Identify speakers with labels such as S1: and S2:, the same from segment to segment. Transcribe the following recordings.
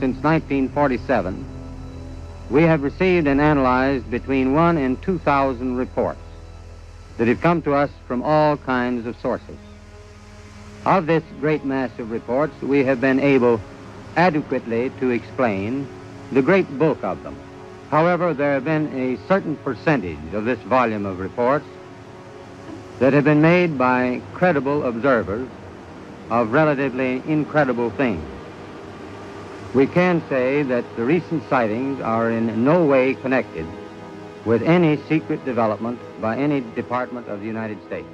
S1: since 1947, we have received and analyzed between 1,000 and 2,000 reports that have come to us from all kinds of sources. Of this great mass of reports, we have been able adequately to explain the great bulk of them. However, there have been a certain percentage of this volume of reports that have been made by credible observers of relatively incredible things. We can say that the recent sightings are in no way connected with any secret development by any department of the United States.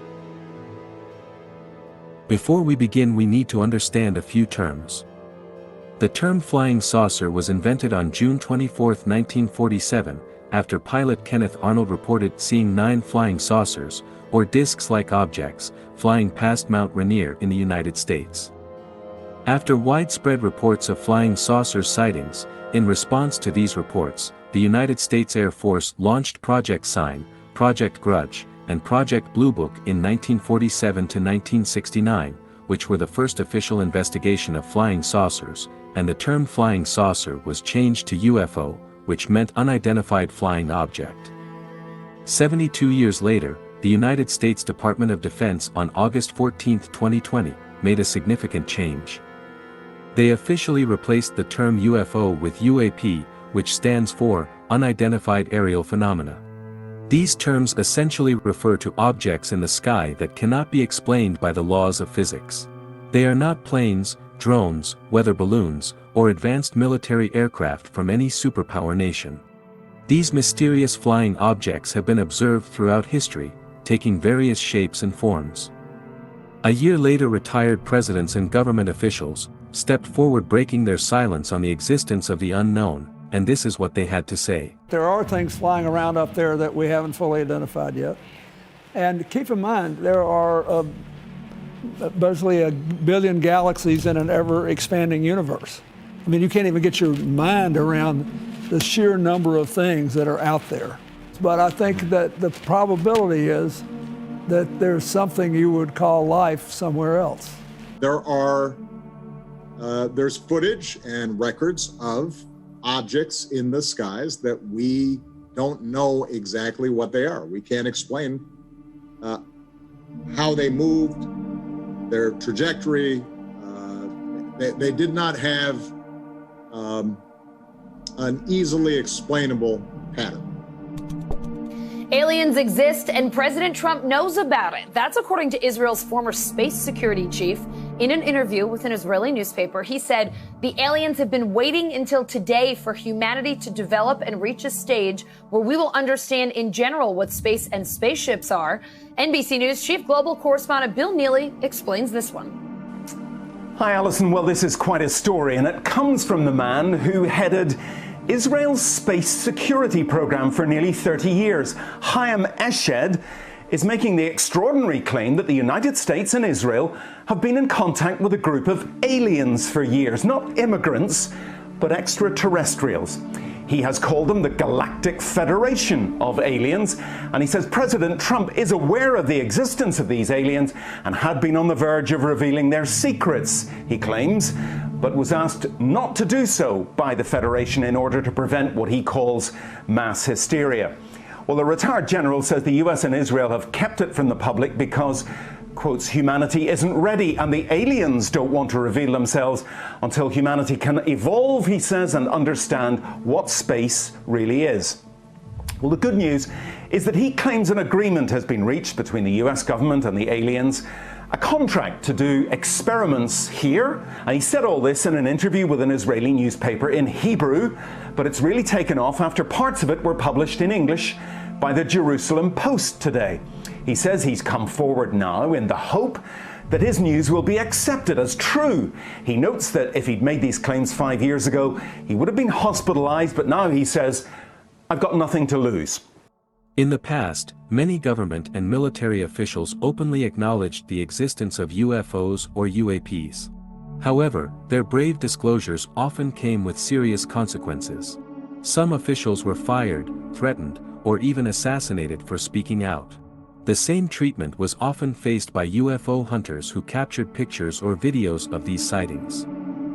S2: Before we begin, we need to understand a few terms. The term flying saucer was invented on June 24, 1947, after pilot Kenneth Arnold reported seeing 9 flying saucers, or disc-like objects, flying past Mount Rainier in the United States. After widespread reports of flying saucer sightings, in response to these reports, the United States Air Force launched Project Sign, Project Grudge, and Project Blue Book in 1947 to 1969, which were the first official investigation of flying saucers, and the term flying saucer was changed to UFO, which meant unidentified flying object. 72 years later, the United States Department of Defense on August 14, 2020, made a significant change. They officially replaced the term UFO with UAP, which stands for Unidentified Aerial Phenomena. These terms essentially refer to objects in the sky that cannot be explained by the laws of physics. They are not planes, drones, weather balloons, or advanced military aircraft from any superpower nation. These mysterious flying objects have been observed throughout history, taking various shapes and forms. A year later, retired presidents and government officials stepped forward, breaking their silence on the existence of the unknown, and this is what they had to say.
S3: There are things flying around up there that we haven't fully identified yet. And keep in mind, there are basically 1 billion galaxies in an ever-expanding universe. I mean, you can't even get your mind around the sheer number of things that are out there. But I think that the probability is that there's something you would call life somewhere else.
S4: There's footage and records of objects in the skies that we don't know exactly what they are. We can't explain how they moved, their trajectory. They did not have an easily explainable pattern.
S5: Aliens exist and President Trump knows about it. That's according to Israel's former space security chief. In an interview with an Israeli newspaper, he said the aliens have been waiting until today for humanity to develop and reach a stage where we will understand in general what space and spaceships are. NBC News chief global correspondent Bill Neely explains this one.
S6: Hi, Alison. Well, this is quite a story, and it comes from the man who headed Israel's space security program for nearly 30 years. Chaim Eshed is making the extraordinary claim that the United States and Israel have been in contact with a group of aliens for years, not immigrants, but extraterrestrials. He has called them the Galactic Federation of Aliens, and he says President Trump is aware of the existence of these aliens and had been on the verge of revealing their secrets, he claims, but was asked not to do so by the Federation in order to prevent what he calls mass hysteria. Well, the retired general says the US and Israel have kept it from the public because, quotes, humanity isn't ready and the aliens don't want to reveal themselves until humanity can evolve, he says, and understand what space really is. Well, the good news is that he claims an agreement has been reached between the US government and the aliens, a contract to do experiments here. And he said all this in an interview with an Israeli newspaper in Hebrew, but it's really taken off after parts of it were published in English by the Jerusalem Post today. He says he's come forward now in the hope that his news will be accepted as true. He notes that if he'd made these claims 5 years ago, he would have been hospitalized, but now he says, I've got nothing to lose.
S2: In the past, many government and military officials openly acknowledged the existence of UFOs or UAPs. However, their brave disclosures often came with serious consequences. Some officials were fired, threatened, or even assassinated for speaking out. The same treatment was often faced by UFO hunters who captured pictures or videos of these sightings.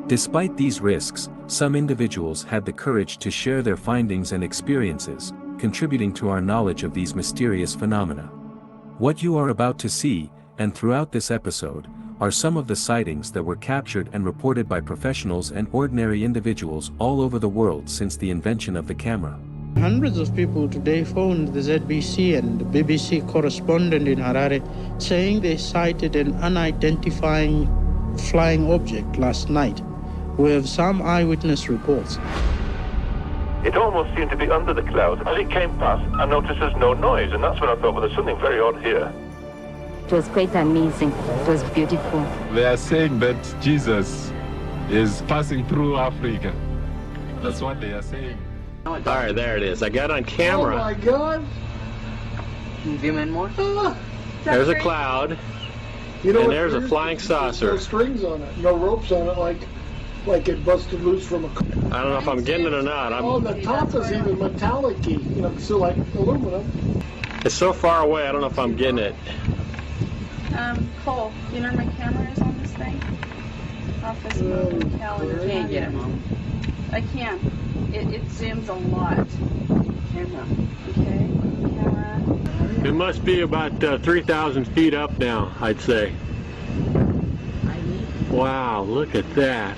S2: Despite these risks, some individuals had the courage to share their findings and experiences, contributing to our knowledge of these mysterious phenomena. What you are about to see, and throughout this episode, are some of the sightings that were captured and reported by professionals and ordinary individuals all over the world since the invention of the camera.
S7: Hundreds of people today phoned the ZBC and the BBC correspondent in Harare saying they sighted an unidentified flying object last night. We have some eyewitness reports.
S8: It almost seemed to be under the clouds. As it came past, I noticed there's no noise, and that's when I thought, well, there's something very odd here.
S9: It was quite amazing. It was beautiful.
S10: They are saying that Jesus is passing through Africa. That's what they are saying.
S11: All right, there it is. I got it on camera.
S12: Oh my God!
S11: Zoom in more. There's a cloud,
S12: You know,
S11: and there's a flying saucer.
S12: No strings on it, no ropes on it, like it busted loose from a.
S11: I don't know if I'm getting it or not.
S12: Oh, the top is even metallic-y, you know, so like aluminum.
S11: It's so far away. I don't know if I'm getting it.
S13: Cole, you know where my camera is on this thing? Office mode, calendar.
S9: Can't get it, Mom.
S13: I can. It zooms a lot. Camera. Okay. Camera.
S11: It must be about 3,000 feet up now, I'd say. Wow, look at that.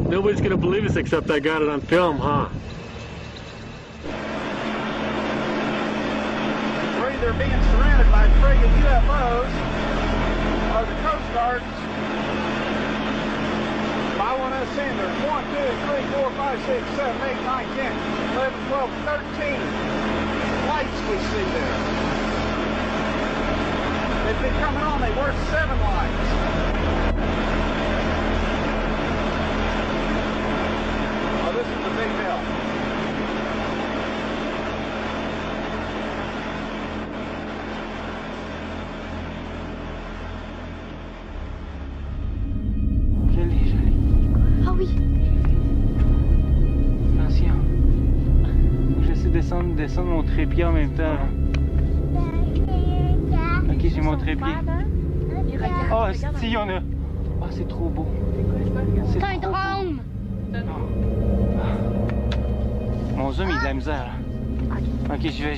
S11: Nobody's gonna believe us except I got it on film, huh?
S14: We're either being surrounded by friggin' UFOs or the Coast Guard. I want us in. There's 1, 2, 3, 4, 5, 6, 7, 8, 9, 10, 11, 12, 13 lights we see there. They've been coming on. They were 7 lights. Oh, this is a big deal.
S15: Ah oui.
S16: Attention. J'essaie de descendre mon trépied en même temps. Ok, j'ai mon trépied. Oh, si, y en a. Oh, c'est trop beau. C'est un drone. Mon zoom, il a de la misère. Ok, j'y vais.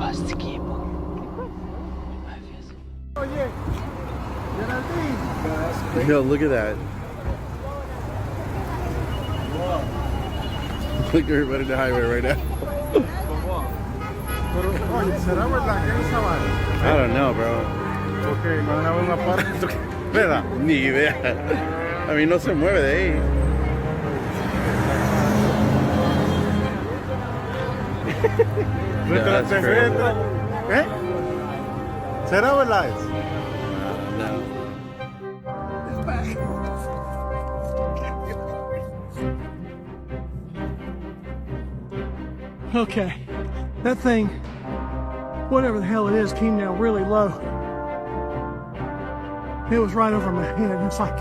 S16: Ah, c'est qui est beau.
S17: Yo, look at that. Look at everybody in the highway right now. I don't know, bro.
S14: Okay, no una buena parte.
S17: Espera, ni idea. A mí no se mueve de ahí.
S14: Yeah,
S17: that's crazy.
S14: ¿Eh? ¿Será verdad?
S17: No.
S3: Okay, that thing, whatever the hell it is, came down really low. It was right over my head. It's like,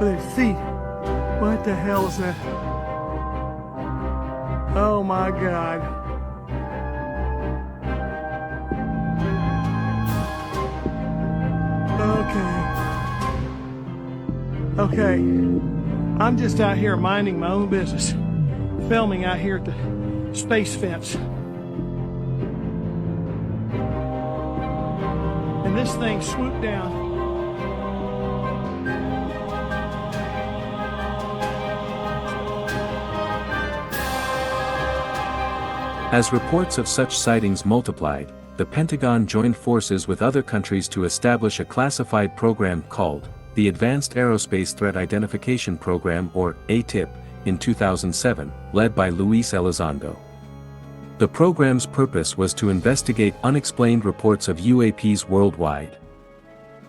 S3: with its feet. What the hell is that? Oh my God. Okay, I'm just out here minding my own business, filming out here at the space fence. And this thing swooped down.
S2: As reports of such sightings multiplied, the Pentagon joined forces with other countries to establish a classified program called the Advanced Aerospace Threat Identification Program, or ATIP, in 2007, led by Luis Elizondo. The program's purpose was to investigate unexplained reports of UAPs worldwide.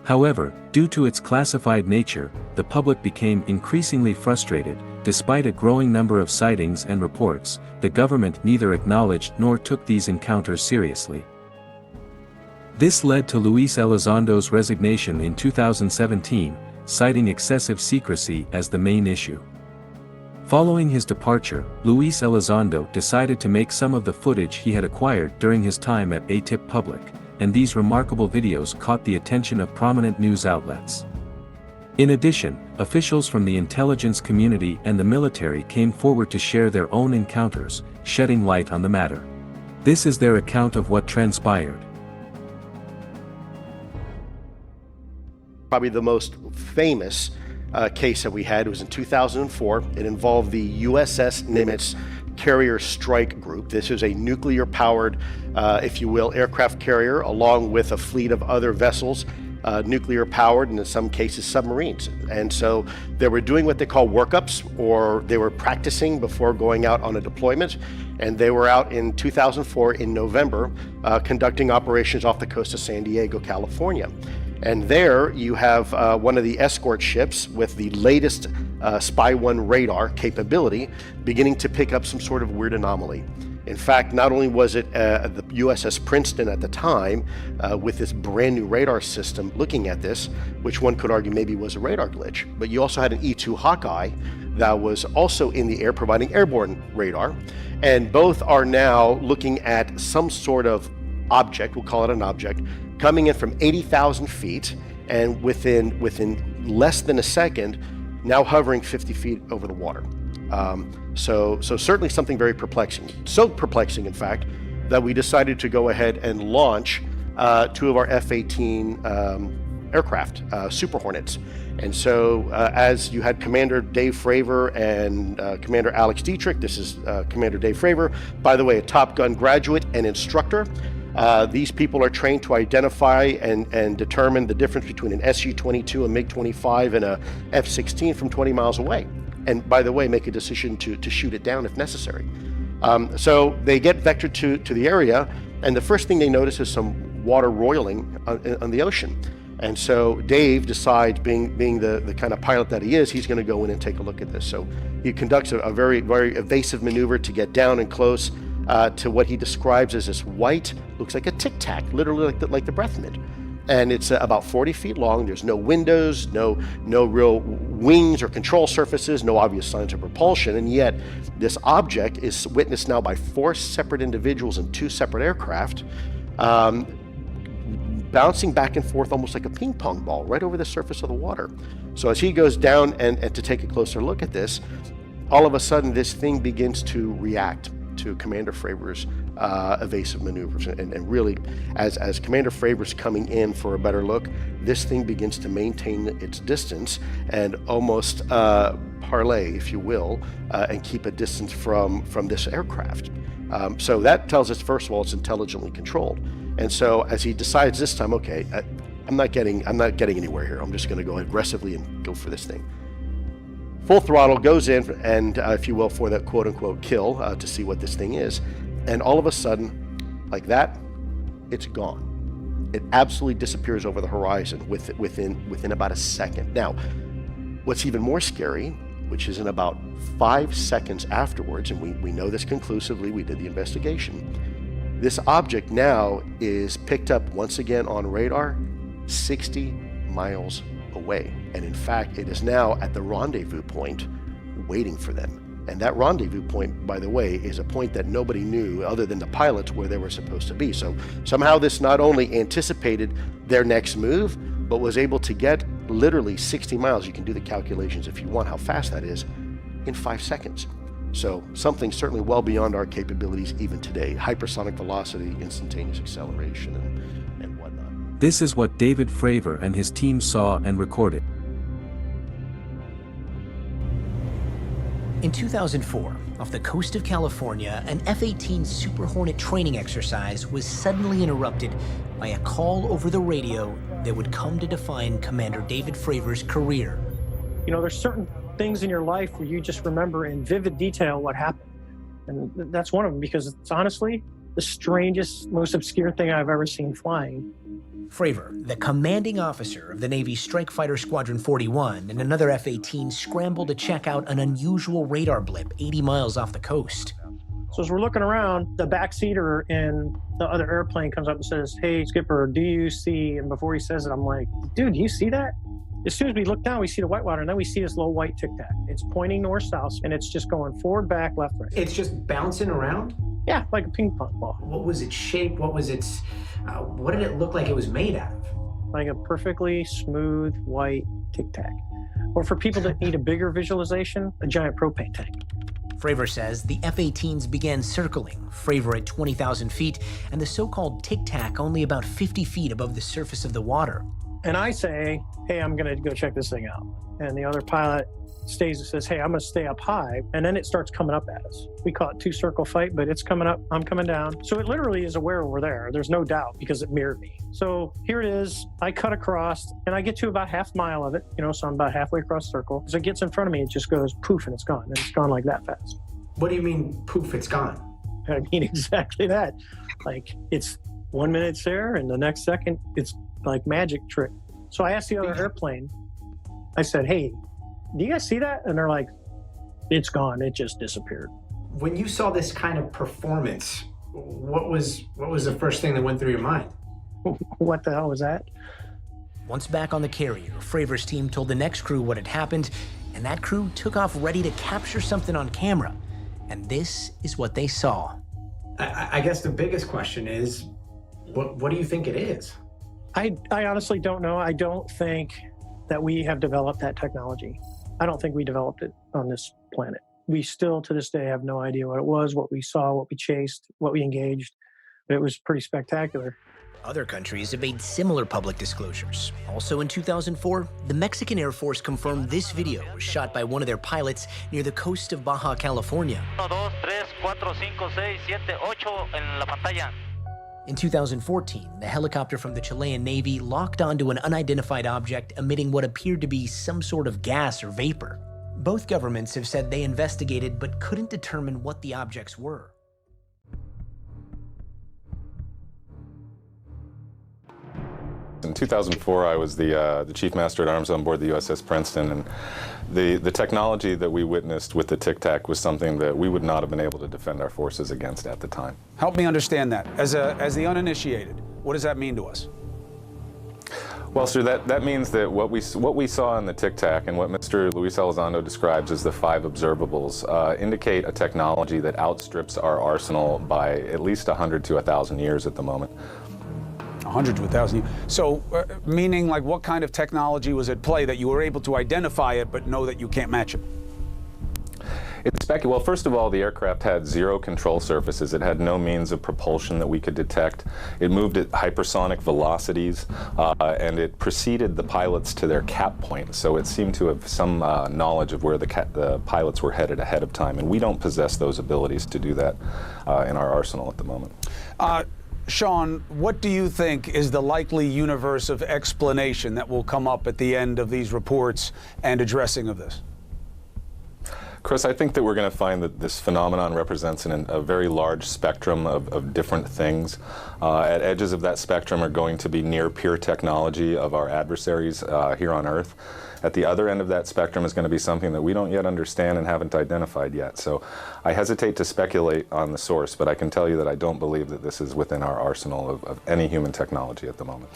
S2: However, due to its classified nature, the public became increasingly frustrated. Despite a growing number of sightings and reports, the government neither acknowledged nor took these encounters seriously. This led to Luis Elizondo's resignation in 2017, citing excessive secrecy as the main issue. Following his departure, Luis Elizondo decided to make some of the footage he had acquired during his time at ATIP public, and these remarkable videos caught the attention of prominent news outlets. In addition, officials from the intelligence community and the military came forward to share their own encounters, shedding light on the matter. This is their account of what transpired.
S15: Probably the most famous case that we had was in 2004. It involved the USS Nimitz carrier strike group. This is a nuclear-powered, if you will, aircraft carrier, along with a fleet of other vessels, nuclear-powered, and in some cases submarines. And so they were doing what they call workups, or they were practicing before going out on a deployment. And they were out in 2004 in November, conducting operations off the coast of San Diego, California. And there you have one of the escort ships with the latest Spy-1 radar capability beginning to pick up some sort of weird anomaly. In fact, not only was it the USS Princeton at the time with this brand new radar system looking at this, which one could argue maybe was a radar glitch, but you also had an E-2 Hawkeye that was also in the air providing airborne radar. And both are now looking at some sort of object, we'll call it an object, coming in from 80,000 feet, and within less than a second, now hovering 50 feet over the water. So certainly something very perplexing. So perplexing, in fact, that we decided to go ahead and launch 2 of our F-18 aircraft, Super Hornets. And so as you had Commander Dave Fravor and Commander Alex Dietrich, this is Commander Dave Fravor, by the way, a Top Gun graduate and instructor. These people are trained to identify and determine the difference between an Su-22, a MiG-25, and a F-16 from 20 miles away. And by the way, make a decision to shoot it down if necessary. So they get vectored to the area, and the first thing they notice is some water roiling on the ocean. And so Dave decides, being the kind of pilot that he is, he's going to go in and take a look at this. So he conducts a very, very evasive maneuver to get down and close to what he describes as this white, looks like a tic-tac, literally like the breath mint. And it's about 40 feet long. There's no windows, no real wings or control surfaces, no obvious signs of propulsion. And yet this object is witnessed now by 4 separate individuals in 2 separate aircraft, bouncing back and forth almost like a ping pong ball right over the surface of the water. So as he goes down and to take a closer look at this, all of a sudden this thing begins to react to Commander Fravor's evasive maneuvers. And really, as Commander Fravor's coming in for a better look, this thing begins to maintain its distance and almost parlay, if you will, and keep a distance from this aircraft. So that tells us, first of all, it's intelligently controlled. And so as he decides this time, okay, I'm not getting anywhere here. I'm just going to go aggressively and go for this thing. Full throttle, goes in, and if you will, for that quote-unquote kill to see what this thing is. And all of a sudden, like that, it's gone. It absolutely disappears over the horizon within about a second. Now, what's even more scary, which is in about 5 seconds afterwards, and we know this conclusively, we did the investigation, this object now is picked up once again on radar 60 miles away. And in fact, it is now at the rendezvous point waiting for them. And that rendezvous point, by the way, is a point that nobody knew other than the pilots where they were supposed to be. So somehow this not only anticipated their next move, but was able to get literally 60 miles. You can do the calculations if you want how fast that is in 5 seconds. So something certainly well beyond our capabilities even today. Hypersonic velocity, instantaneous acceleration, and whatnot.
S2: This is what David Fravor and his team saw and recorded.
S18: In 2004, off the coast of California, an F-18 Super Hornet training exercise was suddenly interrupted by a call over the radio that would come to define Commander David Fravor's career.
S19: You know, there's certain things in your life where you just remember in vivid detail what happened. And that's one of them, because it's honestly the strangest, most obscure thing I've ever seen flying.
S18: Fravor, the commanding officer of the Navy's Strike Fighter Squadron 41, and another F-18 scrambled to check out an unusual radar blip 80 miles off the coast.
S19: So as we're looking around, the backseater in the other airplane comes up and says, "Hey, Skipper, do you see?" And before he says it, I'm like, "Dude, do you see that?" As soon as we look down, we see the whitewater, and then we see this little white tic tac. It's pointing north-south, and it's just going forward, back, left, right.
S18: It's just bouncing around?
S19: Yeah, like a ping pong ball.
S18: What was its shape? What was its, what did it look like it was made out of?
S19: Like a perfectly smooth white tic tac. Or for people that need a bigger visualization, a giant propane tank.
S18: Fravor says the F-18s began circling, Fravor at 20,000 feet, and the so-called tic tac only about 50 feet above the surface of the water.
S19: And I say, hey, I'm gonna go check this thing out. And the other pilot stays and says, hey, I'm gonna stay up high. And then it starts coming up at us. We call it two-circle fight, but it's coming up, I'm coming down. So it literally is aware we're there. There's no doubt because it mirrored me. So here it is, I cut across and I get to about half mile of it, so I'm about halfway across the circle. As it gets in front of me, it just goes poof and it's gone. And it's gone like that fast.
S18: What do you mean, poof, it's gone?
S19: I mean exactly that. Like it's 1 minute it's there and the next second it's like magic trick. So I asked the other airplane, I said, hey, do you guys see that? And they're like, it's gone, it just disappeared.
S18: When you saw this kind of performance, what was the first thing that went through your mind?
S19: What the hell was that?
S18: Once back on the carrier, Fravor's team told the next crew what had happened, and that crew took off ready to capture something on camera. And this is what they saw. I guess the biggest question is, what do you think it is?
S19: I honestly don't know. I don't think that we have developed that technology. I don't think we developed it on this planet. We still, to this day, have no idea what it was, what we saw, what we chased, what we engaged. But it was pretty spectacular.
S18: Other countries have made similar public disclosures. Also in 2004, the Mexican Air Force confirmed this video was shot by one of their pilots near the coast of Baja California.
S11: 1, 2, 3, 4, 5, 6, 7, 8 en la pantalla.
S18: In 2014, the helicopter from the Chilean Navy locked onto an unidentified object emitting what appeared to be some sort of gas or vapor. Both governments have said they investigated but couldn't determine what the objects were.
S20: In 2004, I was the Chief Master at Arms on board the USS Princeton, and the technology that we witnessed with the Tic Tac was something that we would not have been able to defend our forces against at the time.
S21: Help me understand that. As the uninitiated, what does that mean to us?
S20: Well, sir, that means that what we saw in the Tic Tac and what Mr. Luis Elizondo describes as the 5 observables indicate a technology that outstrips our arsenal by at least 100 to 1,000 years at the moment.
S21: 100 to 1,000 years. So, meaning like what kind of technology was at play that you were able to identify it but know that you can't match it?
S20: Well, first of all, the aircraft had 0 control surfaces. It had no means of propulsion that we could detect. It moved at hypersonic velocities, and it preceded the pilots to their cap point. So it seemed to have some knowledge of where the pilots were headed ahead of time, and we don't possess those abilities to do that in our arsenal at the moment.
S21: Sean, what do you think is the likely universe of explanation that will come up at the end of these reports and addressing of this?
S20: Chris, I think that we're going to find that this phenomenon represents a very large spectrum of different things. At edges of that spectrum are going to be near-peer technology of our adversaries here on Earth. At the other end of that spectrum is going to be something that we don't yet understand and haven't identified yet. So I hesitate to speculate on the source, but I can tell you that I don't believe that this is within our arsenal of any human technology at the moment.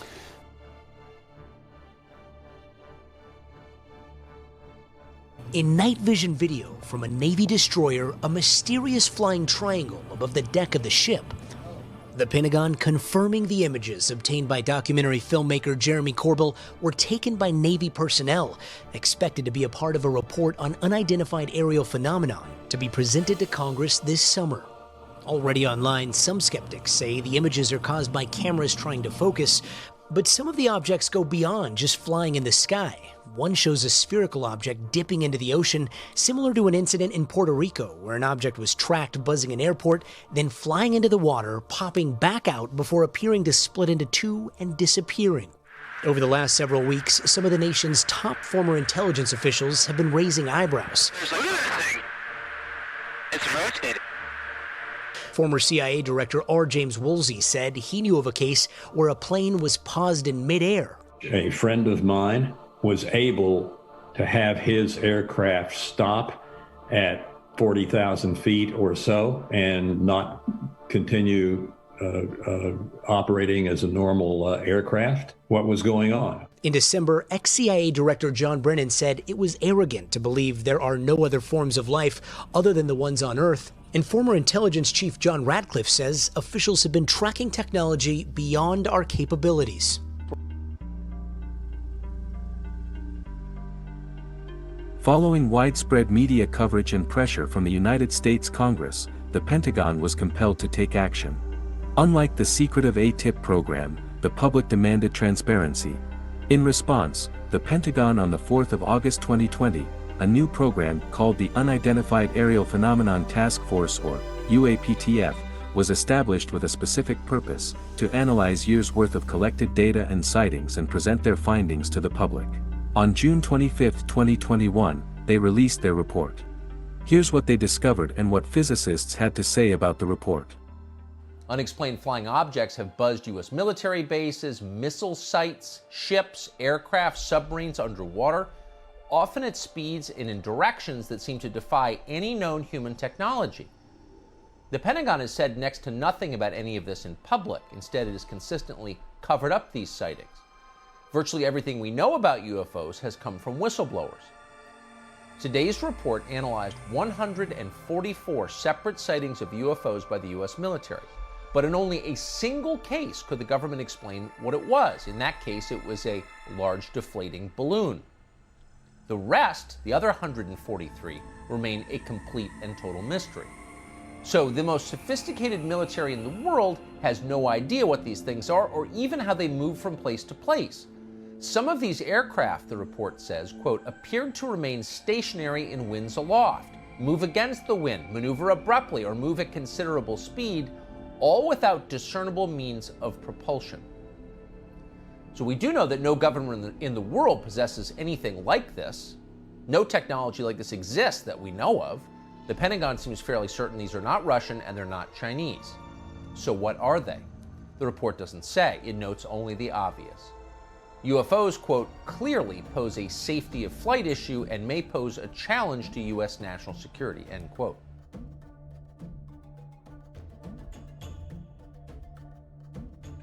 S18: In night vision video from a Navy destroyer, a mysterious flying triangle above the deck of the ship. The Pentagon confirming the images obtained by documentary filmmaker Jeremy Corbell were taken by Navy personnel, expected to be a part of a report on unidentified aerial phenomenon to be presented to Congress this summer. Already online, some skeptics say the images are caused by cameras trying to focus, but some of the objects go beyond just flying in the sky. One shows a spherical object dipping into the ocean, similar to an incident in Puerto Rico where an object was tracked buzzing an airport, then flying into the water, popping back out before appearing to split into 2 and disappearing. Over the last several weeks, some of the nation's top former intelligence officials have been raising eyebrows.
S11: Look at that thing. It's rotating.
S18: Former CIA Director R. James Woolsey said he knew of a case where a plane was paused in midair.
S22: A friend of mine was able to have his aircraft stop at 40,000 feet or so and not continue operating as a normal aircraft. What was going on?
S18: In December, ex-CIA Director John Brennan said it was arrogant to believe there are no other forms of life other than the ones on Earth. And former intelligence chief John Ratcliffe says officials have been tracking technology beyond our capabilities.
S2: Following widespread media coverage and pressure from the United States Congress, the Pentagon was compelled to take action. Unlike the secretive ATIP program, the public demanded transparency. In response, the Pentagon on the 4th of August 2020, a new program called the Unidentified Aerial Phenomenon Task Force, or UAPTF, was established with a specific purpose: to analyze years' worth of collected data and sightings and present their findings to the public. On June 25, 2021, they released their report. Here's what they discovered and what physicists had to say about the report.
S1: Unexplained flying objects have buzzed U.S. military bases, missile sites, ships, aircraft, submarines underwater, often at speeds and in directions that seem to defy any known human technology. The Pentagon has said next to nothing about any of this in public. Instead, it has consistently covered up these sightings. Virtually everything we know about UFOs has come from whistleblowers. Today's report analyzed 144 separate sightings of UFOs by the U.S. military. But in only a single case could the government explain what it was. In that case, it was a large deflating balloon. The rest, the other 143, remain a complete and total mystery. So the most sophisticated military in the world has no idea what these things are or even how they move from place to place. Some of these aircraft, the report says, quote, appeared to remain stationary in winds aloft, move against the wind, maneuver abruptly, or move at considerable speed, all without discernible means of propulsion. So we do know that no government in the world possesses anything like this. No technology like this exists that we know of. The Pentagon seems fairly certain these are not Russian and they're not Chinese. So what are they? The report doesn't say. It notes only the obvious. UFOs, quote, clearly pose a safety of flight issue and may pose a challenge to U.S. national security, end quote.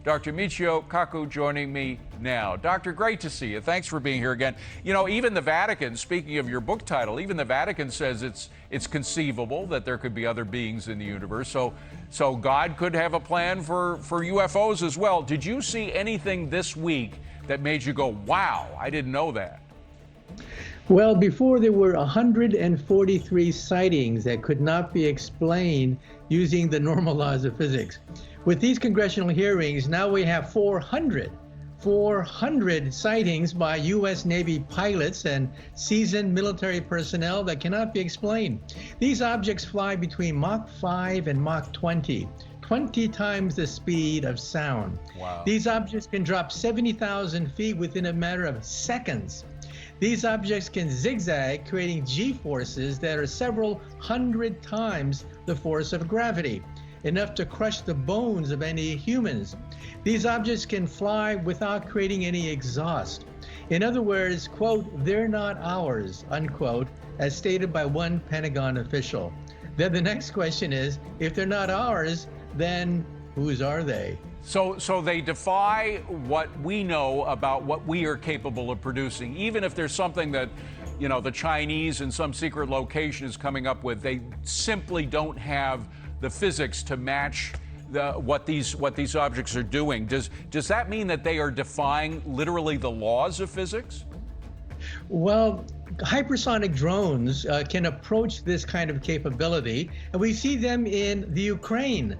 S4: Dr. Michio Kaku joining me now. Doctor, great to see you. Thanks for being here again. You know, even the Vatican, speaking of your book title, even the Vatican says it's conceivable that there could be other beings in the universe. So God could have a plan for UFOs as well. Did you see anything this week that made you go, wow, I didn't know that?
S23: Well, before there were 143 sightings that could not be explained using the normal laws of physics. With these congressional hearings, now we have 400 sightings by U.S. Navy pilots and seasoned military personnel that cannot be explained. These objects fly between Mach 5 and Mach 20 times the speed of sound.
S4: Wow.
S23: These objects can drop 70,000 feet within a matter of seconds. These objects can zigzag, creating G-forces that are several hundred times the force of gravity, enough to crush the bones of any humans. These objects can fly without creating any exhaust. In other words, quote, they're not ours, unquote, as stated by one Pentagon official. Then the next question is, if they're not ours, then whose are they?
S4: So they defy what we know about what we are capable of producing. Even if there's something that, you know, the Chinese in some secret location is coming up with, they simply don't have the physics to match what these objects are doing. Does that mean that they are defying literally the laws of physics?
S23: Well, hypersonic drones can approach this kind of capability, and we see them in the Ukraine.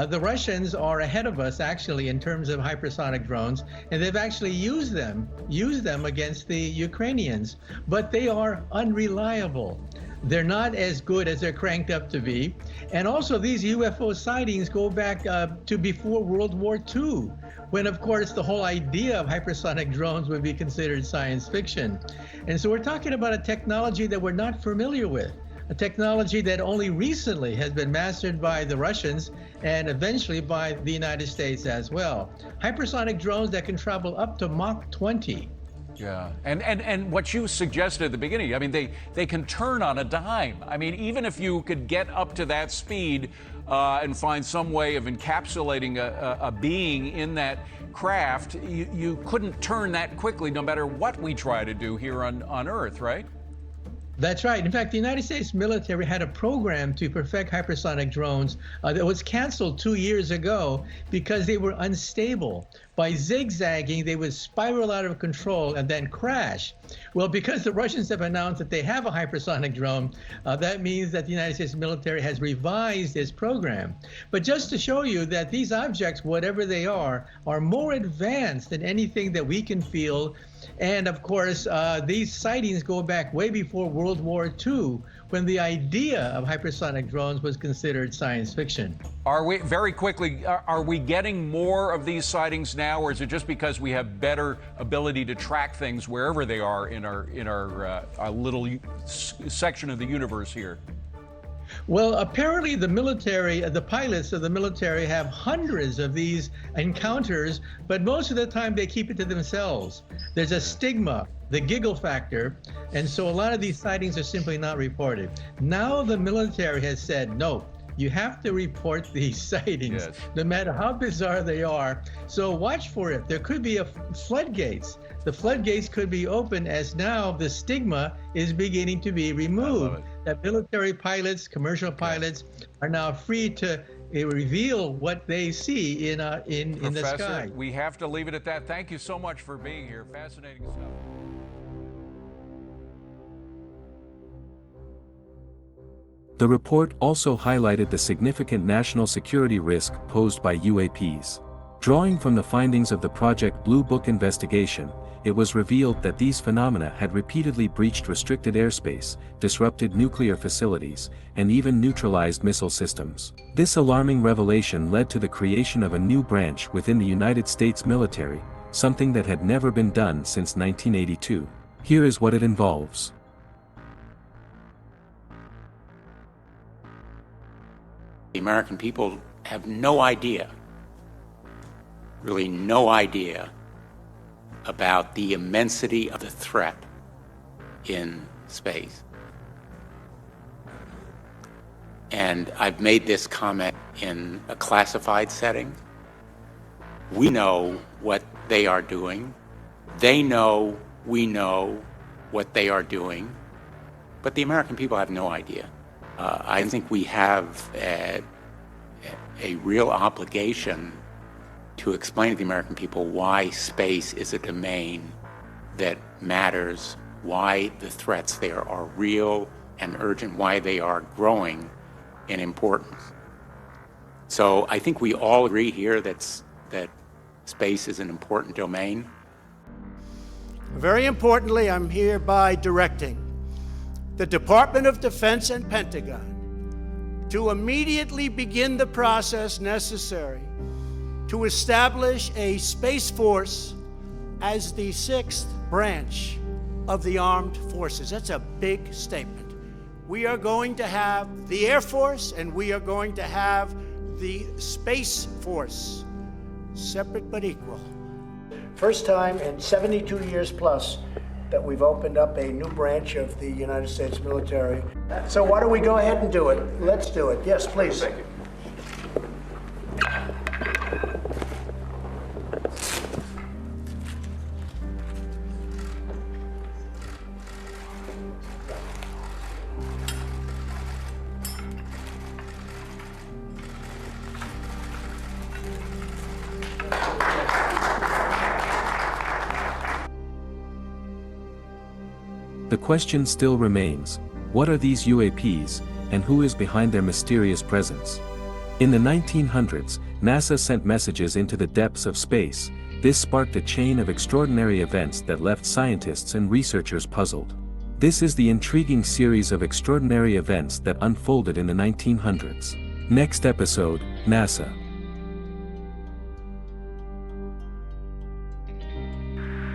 S23: The Russians are ahead of us actually in terms of hypersonic drones, and they've actually used them against the Ukrainians, but they are unreliable. They're not as good as they're cranked up to be. And also these UFO sightings go back to before World War II, when of course the whole idea of hypersonic drones would be considered science fiction. And so we're talking about a technology that we're not familiar with, a technology that only recently has been mastered by the Russians and eventually by the United States as well. Hypersonic drones that can travel up to Mach 20.
S4: Yeah, and what you suggested at the beginning, I mean, they can turn on a dime. I mean, even if you could get up to that speed and find some way of encapsulating a being in that craft, you couldn't turn that quickly no matter what we try to do here on Earth, right?
S23: That's right. In fact, the United States military had a program to perfect hypersonic drones that was canceled 2 years ago because they were unstable. By zigzagging, they would spiral out of control and then crash. Well, because the Russians have announced that they have a hypersonic drone, that means that the United States military has revised its program. But just to show you that these objects, whatever they are more advanced than anything that we can feel. And of course, these sightings go back way before World War II, when the idea of hypersonic drones was considered science fiction.
S4: Are we, very quickly, are we getting more of these sightings now, or is it just because we have better ability to track things wherever they are in our little section of the universe here?
S23: Well, apparently the military, the pilots of the military have hundreds of these encounters, but most of the time they keep it to themselves. There's a stigma, the giggle factor, and so a lot of these sightings are simply not reported. Now the military has said, no, you have to report these sightings, no matter how bizarre they are. So watch for it. There could be a floodgates. The floodgates could be open as now the stigma is beginning to be removed. That military pilots, commercial pilots are now free to reveal what they see in the sky.
S4: Professor, we have to leave it at that. Thank you so much for being here. Fascinating stuff.
S2: The report also highlighted the significant national security risk posed by UAPs. Drawing from the findings of the Project Blue Book investigation, it was revealed that these phenomena had repeatedly breached restricted airspace, disrupted nuclear facilities, and even neutralized missile systems. This alarming revelation led to the creation of a new branch within the United States military, something that had never been done since 1982. Here is what it involves.
S5: The American people have no idea, really no idea, about the immensity of the threat in space. And I've made this comment in a classified setting. We know what they are doing. They know, we know what they are doing. But the American people have no idea. I think we have a real obligation to explain to the American people why space is a domain that matters, why the threats there are real and urgent, why they are growing in importance. So I think we all agree here that space is an important domain.
S6: Very importantly, I'm hereby directing the Department of Defense and Pentagon to immediately begin the process necessary to establish a Space Force as the 6th branch of the armed forces. That's a big statement. We are going to have the Air Force and we are going to have the Space Force, separate but equal. First time in 72 years plus that we've opened up a new branch of the United States military. So why don't we go ahead and do it? Let's do it. Yes, please.
S5: Thank you.
S2: The question still remains, what are these UAPs, and who is behind their mysterious presence? In the 1900s, NASA sent messages into the depths of space. This sparked a chain of extraordinary events that left scientists and researchers puzzled. This is the intriguing series of extraordinary events that unfolded in the 1900s. Next episode, NASA.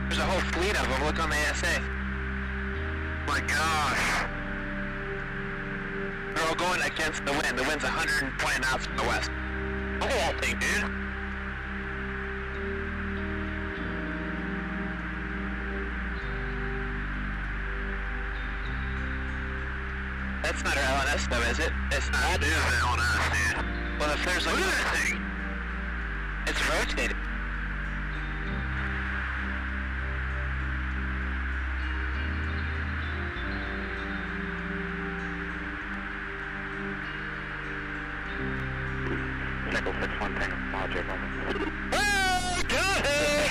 S7: There's a whole fleet of them. Look on the ASA. My gosh. They're all going against the wind. The wind's 120 knots from the west. Look at that thing, dude. not our LNS though, is it? It's not. That is LNS, dude. Well, if there's like... Look at that thing! It's rotating. Nickel 6-1 Tango, Roger. Oh, got it!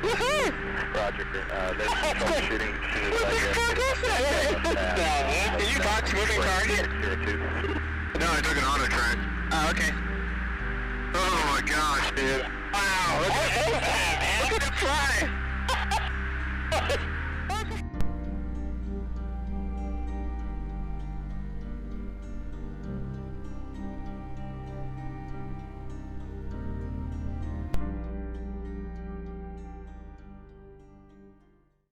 S7: Woohoo! Roger, there's troubleshooting. What the fuck was that? Did you box moving target? No, I took an auto track. Oh, okay. Oh my gosh.